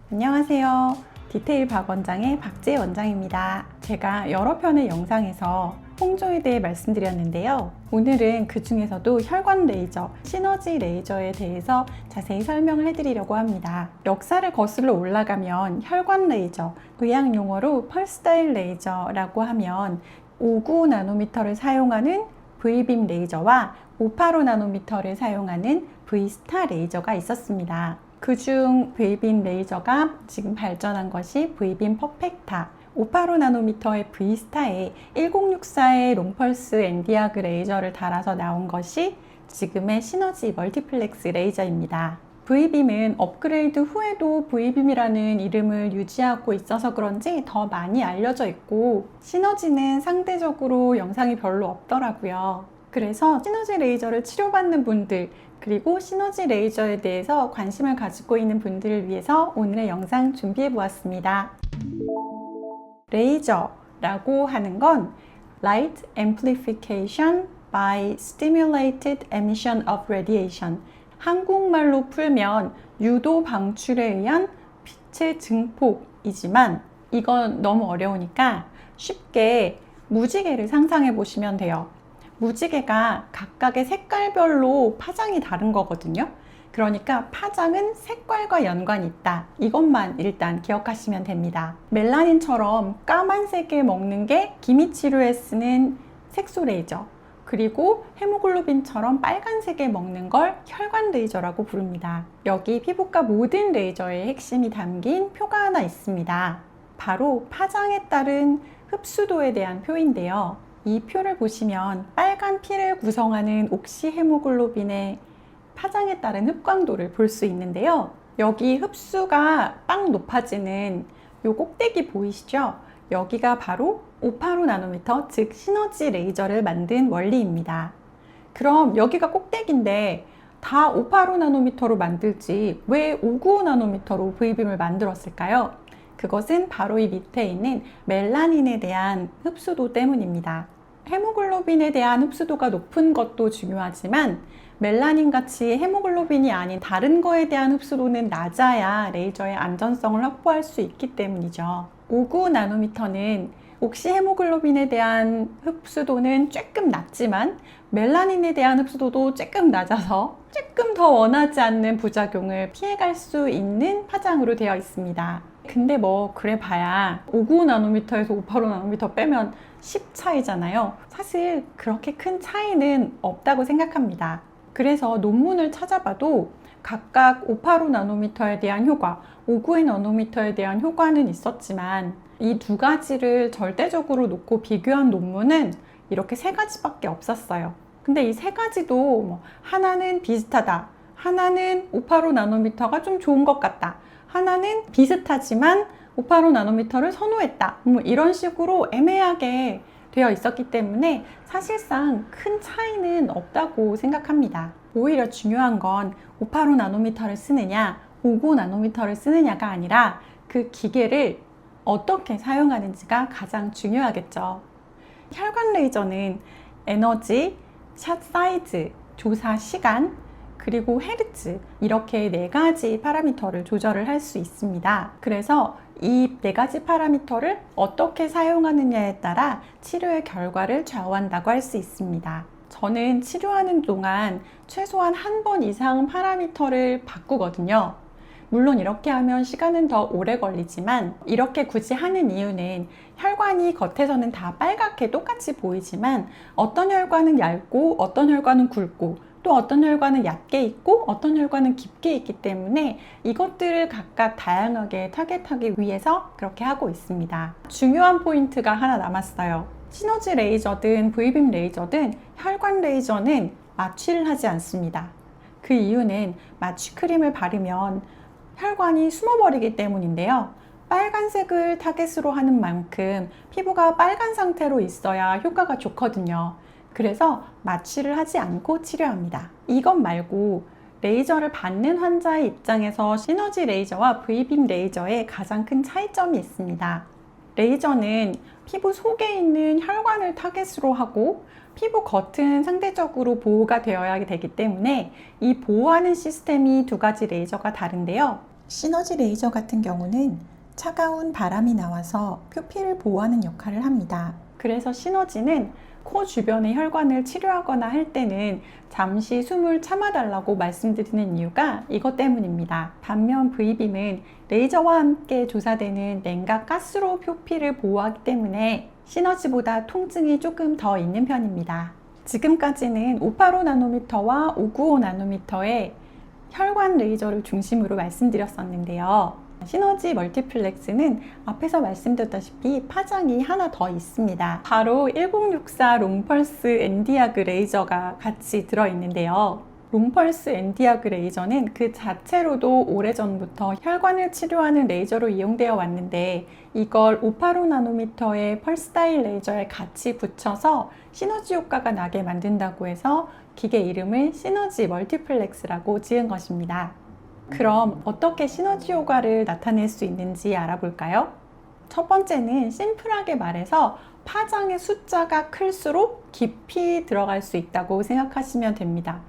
안녕하세요. 디테일 박 원장의 박지혜 원장입니다. 제가 여러 편의 영상에서 홍조에 대해 말씀드렸는데요. 오늘은 그 중에서도 혈관 레이저, 시너지 레이저에 대해서 자세히 설명을 해드리려고 합니다. 역사를 거슬러 올라가면 혈관 레이저, 의학 용어로 펄스다일 레이저라고 하면 595나노미터를 사용하는 V빔 레이저와 585나노미터를 사용하는 V스타 레이저가 있었습니다. 그중 V빔 레이저가 지금 발전한 것이 V빔 퍼펙타, 585나노미터의 V스타에 1064의 롱펄스 엔디아그 레이저를 달아서 나온 것이 지금의 시너지 멀티플렉스 레이저입니다. V빔은 업그레이드 후에도 V빔이라는 이름을 유지하고 있어서 그런지 더 많이 알려져 있고, 시너지는 상대적으로 영상이 별로 없더라고요. 그래서 시너지 레이저를 치료받는 분들, 그리고 시너지 레이저에 대해서 관심을 가지고 있는 분들을 위해서 오늘의 영상 준비해 보았습니다. 레이저라고 하는 건 Light Amplification by Stimulated Emission of Radiation, 한국말로 풀면 유도 방출에 의한 빛의 증폭이지만 이건 너무 어려우니까 쉽게 무지개를 상상해 보시면 돼요. 무지개가 각각의 색깔별로 파장이 다른 거거든요. 그러니까 파장은 색깔과 연관이 있다. 이것만 일단 기억하시면 됩니다. 멜라닌처럼 까만색에 먹는 게 기미 치료에 쓰는 색소 레이저, 그리고 헤모글로빈처럼 빨간색에 먹는 걸 혈관 레이저라고 부릅니다. 여기 피부과 모든 레이저의 핵심이 담긴 표가 하나 있습니다. 바로 파장에 따른 흡수도에 대한 표인데요. 이 표를 보시면 빨간 피를 구성하는 옥시헤모글로빈의 파장에 따른 흡광도를 볼 수 있는데요. 여기 흡수가 빵 높아지는 요 꼭대기 보이시죠? 여기가 바로 585나노미터, 즉 시너지 레이저를 만든 원리입니다. 그럼 여기가 꼭대기인데 다 585나노미터로 만들지 왜 595나노미터로 V빔을 만들었을까요? 그것은 바로 이 밑에 있는 멜라닌에 대한 흡수도 때문입니다. 헤모글로빈에 대한 흡수도가 높은 것도 중요하지만 멜라닌 같이 헤모글로빈이 아닌 다른 거에 대한 흡수도는 낮아야 레이저의 안전성을 확보할 수 있기 때문이죠. 595나노미터는 옥시헤모글로빈에 대한 흡수도는 조금 낮지만 멜라닌에 대한 흡수도도 조금 낮아서 조금 더 원하지 않는 부작용을 피해갈 수 있는 파장으로 되어 있습니다. 근데 뭐 그래 봐야 595나노미터에서 585나노미터 빼면 10 차이잖아요. 사실 그렇게 큰 차이는 없다고 생각합니다. 그래서 논문을 찾아봐도 각각 585나노미터에 대한 효과, 592나노미터에 대한 효과는 있었지만 이 두 가지를 절대적으로 놓고 비교한 논문은 이렇게 세 가지밖에 없었어요. 근데 이 세 가지도 뭐 하나는 비슷하다, 하나는 585나노미터가 좀 좋은 것 같다, 하나는 비슷하지만 585나노미터를 선호했다, 뭐 이런 식으로 애매하게 되어 있었기 때문에 사실상 큰 차이는 없다고 생각합니다. 오히려 중요한 건 585나노미터를 쓰느냐 595나노미터를 쓰느냐가 아니라 그 기계를 어떻게 사용하는지가 가장 중요하겠죠. 혈관 레이저는 에너지, 샷 사이즈, 조사 시간, 그리고 헤르츠, 이렇게 네 가지 파라미터를 조절을 할 수 있습니다. 그래서 이 네 가지 파라미터를 어떻게 사용하느냐에 따라 치료의 결과를 좌우한다고 할 수 있습니다. 저는 치료하는 동안 최소한 한 번 이상 파라미터를 바꾸거든요. 물론 이렇게 하면 시간은 더 오래 걸리지만 이렇게 굳이 하는 이유는 혈관이 겉에서는 다 빨갛게 똑같이 보이지만 어떤 혈관은 얇고 어떤 혈관은 굵고 또 어떤 혈관은 얕게 있고 어떤 혈관은 깊게 있기 때문에 이것들을 각각 다양하게 타겟하기 위해서 그렇게 하고 있습니다. 중요한 포인트가 하나 남았어요. 시너지 레이저든 V빔 레이저든 혈관 레이저는 마취를 하지 않습니다. 그 이유는 마취 크림을 바르면 혈관이 숨어버리기 때문인데요. 빨간색을 타겟으로 하는 만큼 피부가 빨간 상태로 있어야 효과가 좋거든요. 그래서 마취를 하지 않고 치료합니다. 이것 말고 레이저를 받는 환자의 입장에서 시너지 레이저와 V빔 레이저의 가장 큰 차이점이 있습니다. 레이저는 피부 속에 있는 혈관을 타겟으로 하고 피부 겉은 상대적으로 보호가 되어야 되기 때문에 이 보호하는 시스템이 두 가지 레이저가 다른데요. 시너지 레이저 같은 경우는 차가운 바람이 나와서 표피를 보호하는 역할을 합니다. 그래서 시너지는 코 주변의 혈관을 치료하거나 할 때는 잠시 숨을 참아달라고 말씀드리는 이유가 이것 때문입니다. 반면 V빔은 레이저와 함께 조사되는 냉각 가스로 표피를 보호하기 때문에 시너지보다 통증이 조금 더 있는 편입니다. 지금까지는 585나노미터와 595나노미터의 혈관 레이저를 중심으로 말씀드렸었는데요. 시너지 멀티플렉스는 앞에서 말씀드렸다시피 파장이 하나 더 있습니다. 바로 1064 롱펄스 엔디아그 레이저가 같이 들어있는데요. 롱펄스 엔디아그 레이저는 그 자체로도 오래전부터 혈관을 치료하는 레이저로 이용되어 왔는데 이걸 585나노미터의 펄스다일 레이저에 같이 붙여서 시너지 효과가 나게 만든다고 해서 기계 이름을 시너지 멀티플렉스라고 지은 것입니다. 그럼 어떻게 시너지 효과를 나타낼 수 있는지 알아볼까요? 첫 번째는 심플하게 말해서 파장의 숫자가 클수록 깊이 들어갈 수 있다고 생각하시면 됩니다.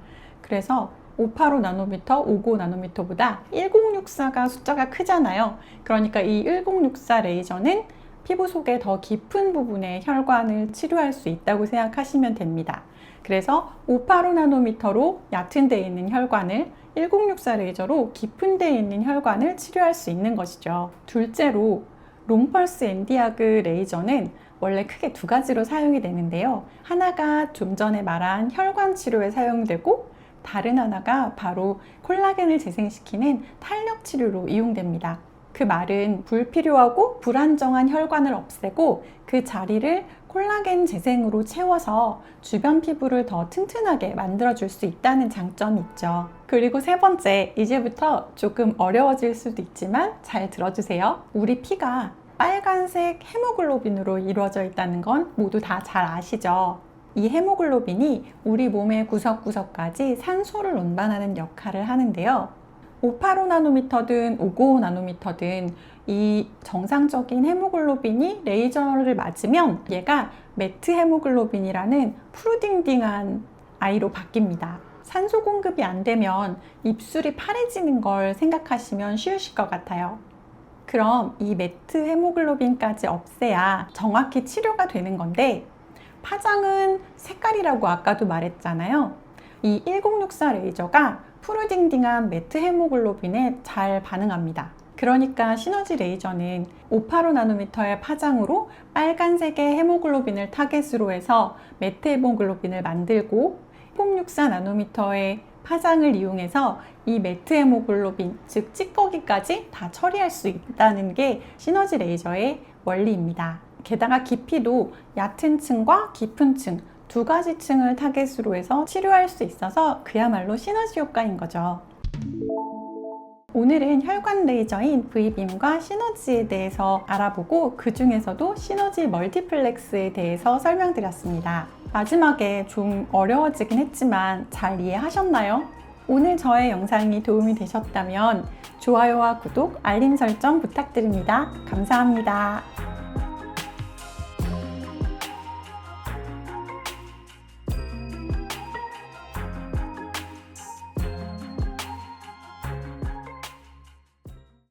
그래서 585나노미터, 595나노미터보다 1064가 숫자가 크잖아요. 그러니까 이 1064 레이저는 피부 속의 더 깊은 부분의 혈관을 치료할 수 있다고 생각하시면 됩니다. 그래서 585나노미터로 얕은 데에 있는 혈관을 1064 레이저로 깊은 데에 있는 혈관을 치료할 수 있는 것이죠. 둘째로 롱펄스 엔디아그 레이저는 원래 크게 두 가지로 사용이 되는데요. 하나가 좀 전에 말한 혈관 치료에 사용되고 다른 하나가 바로 콜라겐을 재생시키는 탄력 치료로 이용됩니다. 그 말은 불필요하고 불안정한 혈관을 없애고 그 자리를 콜라겐 재생으로 채워서 주변 피부를 더 튼튼하게 만들어줄 수 있다는 장점이 있죠. 그리고 세 번째, 이제부터 조금 어려워질 수도 있지만 잘 들어주세요. 우리 피가 빨간색 헤모글로빈으로 이루어져 있다는 건 모두 다 잘 아시죠? 이 헤모글로빈이 우리 몸의 구석구석까지 산소를 운반하는 역할을 하는데요. 585나노미터든 595나노미터든 이 정상적인 헤모글로빈이 레이저를 맞으면 얘가 매트 헤모글로빈이라는 푸르딩딩한 아이로 바뀝니다. 산소 공급이 안 되면 입술이 파래지는 걸 생각하시면 쉬우실 것 같아요. 그럼 이 매트 헤모글로빈까지 없애야 정확히 치료가 되는 건데 파장은 색깔이라고 아까도 말했잖아요. 이 1064 레이저가 푸르딩딩한 매트 헤모글로빈에 잘 반응합니다. 그러니까 시너지 레이저는 585나노미터의 파장으로 빨간색의 헤모글로빈을 타겟으로 해서 매트 헤모글로빈을 만들고 1064나노미터의 파장을 이용해서 이 매트 헤모글로빈, 즉 찌꺼기까지 다 처리할 수 있다는 게 시너지 레이저의 원리입니다. 게다가 깊이도 얕은 층과 깊은 층 두 가지 층을 타겟으로 해서 치료할 수 있어서 그야말로 시너지 효과인 거죠. 오늘은 혈관 레이저인 V빔과 시너지에 대해서 알아보고 그 중에서도 시너지 멀티플렉스에 대해서 설명드렸습니다. 마지막에 좀 어려워지긴 했지만 잘 이해하셨나요? 오늘 저의 영상이 도움이 되셨다면 좋아요와 구독, 알림 설정 부탁드립니다. 감사합니다.